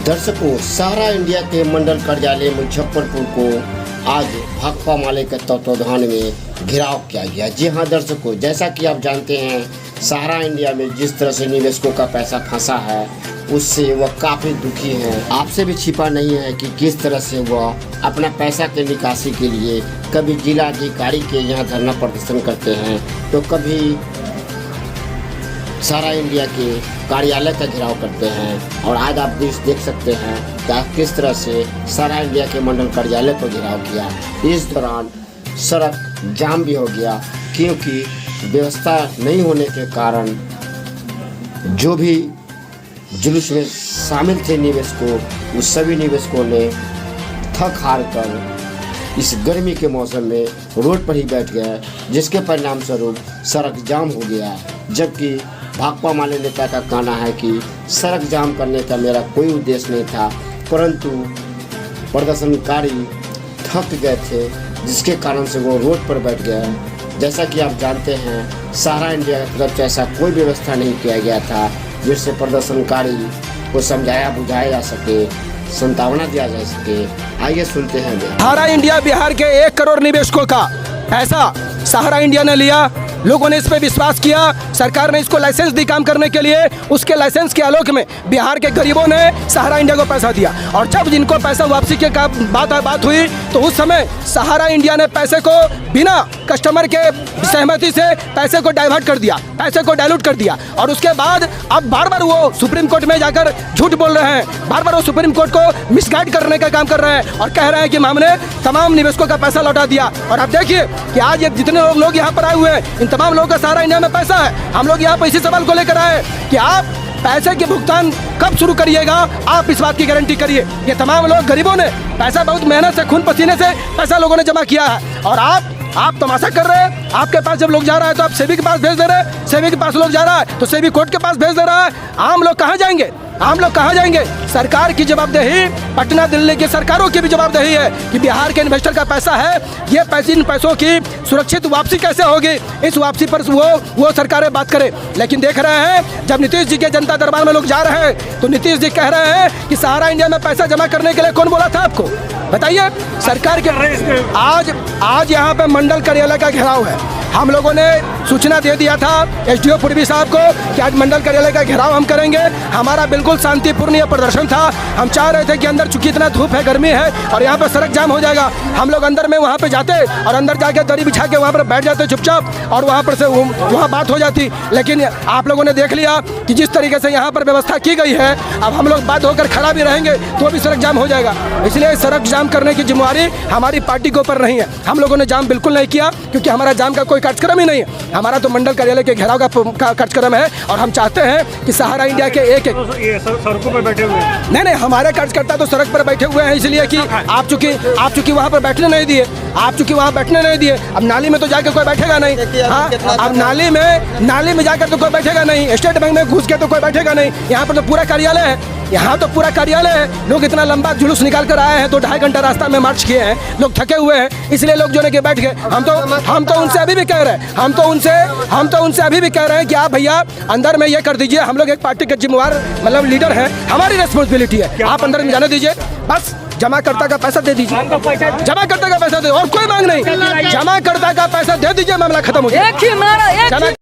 दर्शकों, सहारा इंडिया के मंडल कार्यालय मुजफ्फरपुर को आज भाकपा माले के तत्वाधान में घेराव किया गया। जी हां दर्शकों, जैसा कि आप जानते हैं, सहारा इंडिया में जिस तरह से निवेशकों का पैसा फंसा है उससे वह काफ़ी दुखी हैं। आपसे भी छिपा नहीं है कि किस तरह से वह अपना पैसा के निकासी के लिए कभी जिलाधिकारी के यहाँ धरना प्रदर्शन करते हैं तो कभी सहारा इंडिया के कार्यालय का घेराव करते हैं। और आज आप देख सकते हैं कि किस तरह से सहारा इंडिया के मंडल कार्यालय को घेराव किया। इस दौरान सड़क जाम भी हो गया क्योंकि व्यवस्था नहीं होने के कारण जो भी जुलूस में शामिल थे निवेशकों, उस सभी निवेशकों ने थक हार कर इस गर्मी के मौसम में रोड पर ही बैठ गए, जिसके परिणाम स्वरूप सड़क जाम हो गया। जबकि भाकपा माले नेता का कहना है कि सड़क जाम करने का मेरा कोई उद्देश्य नहीं था, परंतु प्रदर्शनकारी थक गए थे जिसके कारण से वो रोड पर बैठ गए। जैसा कि आप जानते हैं, सहारा इंडिया की तरफ से ऐसा कोई व्यवस्था नहीं किया गया था जिससे प्रदर्शनकारी को समझाया बुझाया जा सके, संतावना दिया जा सके। आइए सुनते हैं। सहारा इंडिया बिहार के 1 करोड़ निवेशकों का पैसा सहारा इंडिया ने लिया। लोगों ने इस पे विश्वास किया, सरकार ने इसको लाइसेंस दी काम करने के लिए। उसके लाइसेंस के आलोक में बिहार के गरीबों ने सहारा इंडिया को पैसा दिया और जब जिनको पैसा वापसी के बात हुई तो उस समय सहारा इंडिया ने पैसे को बिना कस्टमर के सहमति से पैसे को डाइवर्ट कर दिया, पैसे को डाइल्यूट कर दिया। और उसके बाद अब बार बार वो सुप्रीम कोर्ट में जाकर झूठ बोल रहे हैं, बार बार वो सुप्रीम कोर्ट को मिसगाइड करने का काम कर रहे हैं और कह रहे हैं कि हमने तमाम निवेशकों का पैसा लौटा दिया। और आप देखिए कि आज ये जितने लोग यहाँ पर आए हुए हैं, इन तमाम लोगों का सहारा इंडिया में पैसा है। हम लोग यहाँ पर इसी सवाल को लेकर आए कि आप पैसे के भुगतान कब शुरू करिएगा, आप इस बात की गारंटी करिए। ये तमाम लोग गरीबों ने पैसा बहुत मेहनत से, खून पसीने से पैसा लोगों ने जमा किया है और आप तमाशा कर रहे हैं। आपके पास जब लोग जा रहा है तो आप सेबी के पास भेज दे रहे हैं, सेबी के पास लोग जा रहा है तो सेबी कोर्ट के पास भेज दे रहा है। आम लोग कहाँ जाएंगे, आम लोग कहाँ जाएंगे? सरकार की जवाबदेही, पटना दिल्ली की सरकारों की भी जवाबदेही है कि बिहार के इन्वेस्टर का पैसा है, ये इन पैसों की सुरक्षित वापसी कैसे होगी, इस वापसी पर वो सरकारें बात करें। लेकिन देख रहे हैं जब नीतीश जी के जनता दरबार में लोग जा रहे हैं तो नीतीश जी कह रहे हैं कि सहारा इंडिया में पैसा जमा करने के लिए कौन बोला था आपको, बताइए। सरकार के आज यहाँ पे मंडल कार्यालय का घेराव है। हम लोगों ने सूचना दे दिया था एसडीओ पूर्वी साहब को कि आज मंडल कार्यालय का घेराव हम करेंगे। हमारा बिल्कुल शांतिपूर्ण यह प्रदर्शन था। हम चाह रहे थे कि अंदर चूंकि इतना धूप है, गर्मी है और यहाँ पर सड़क जाम हो जाएगा, हम लोग अंदर में वहाँ पे जाते और अंदर जाके दरी बिछा के वहाँ पर बैठ जाते चुपचाप और वहाँ पर से वहाँ बात हो जाती। लेकिन आप लोगों ने देख लिया कि जिस तरीके से यहाँ पर व्यवस्था की गई है, अब हम लोग बात होकर खड़ा भी रहेंगे तो भी सड़क जाम हो जाएगा। इसलिए सड़क जाम करने की जिम्मेवारी हमारी पार्टी के ऊपर नहीं है। हम लोगों ने जाम बिल्कुल नहीं किया क्योंकि हमारा जाम का कोई कार्यक्रम ही नहीं है। हमारा तो मंडल कार्यालय के घेराव का कार्यक्रम है और हम चाहते हैं कि सहारा इंडिया के एक सड़कों पर बैठे हुए नहीं, हमारे कार्यकर्ता तो सड़क पर बैठे हुए हैं इसलिए कि आप चूंकि वहाँ पर बैठने नहीं दिए, अब नाली में तो जाकर कोई बैठेगा नहीं। हाँ, अब नाली में जाकर तो कोई बैठेगा नहीं, स्टेट बैंक में घुस के तो कोई बैठेगा नहीं। यहाँ पर तो पूरा कार्यालय है, यहाँ तो पूरा कार्यालय है। लोग इतना लंबा जुलूस निकाल कर आए हैं तो 2.5 घंटा रास्ता में मार्च किए हैं, लोग थके हुए हैं, इसलिए लोग जो है कि बैठ गए। हम तो उनसे अभी भी कह रहे हैं, हम तो उनसे अभी भी कह रहे हैं कि आप भैया अंदर में ये कर दीजिए। हम लोग एक पार्टी के जिम्मेवार मतलब लीडर हैं, हमारी रिस्पॉन्सिबिलिटी है, आप अंदर में जाने दीजिए। बस जमाकर्ता का पैसा दे दीजिए, जमाकर्ता का पैसा दे, और कोई मांग नहीं, जमाकर्ता का पैसा दे दीजिए, मामला खत्म हो जाए।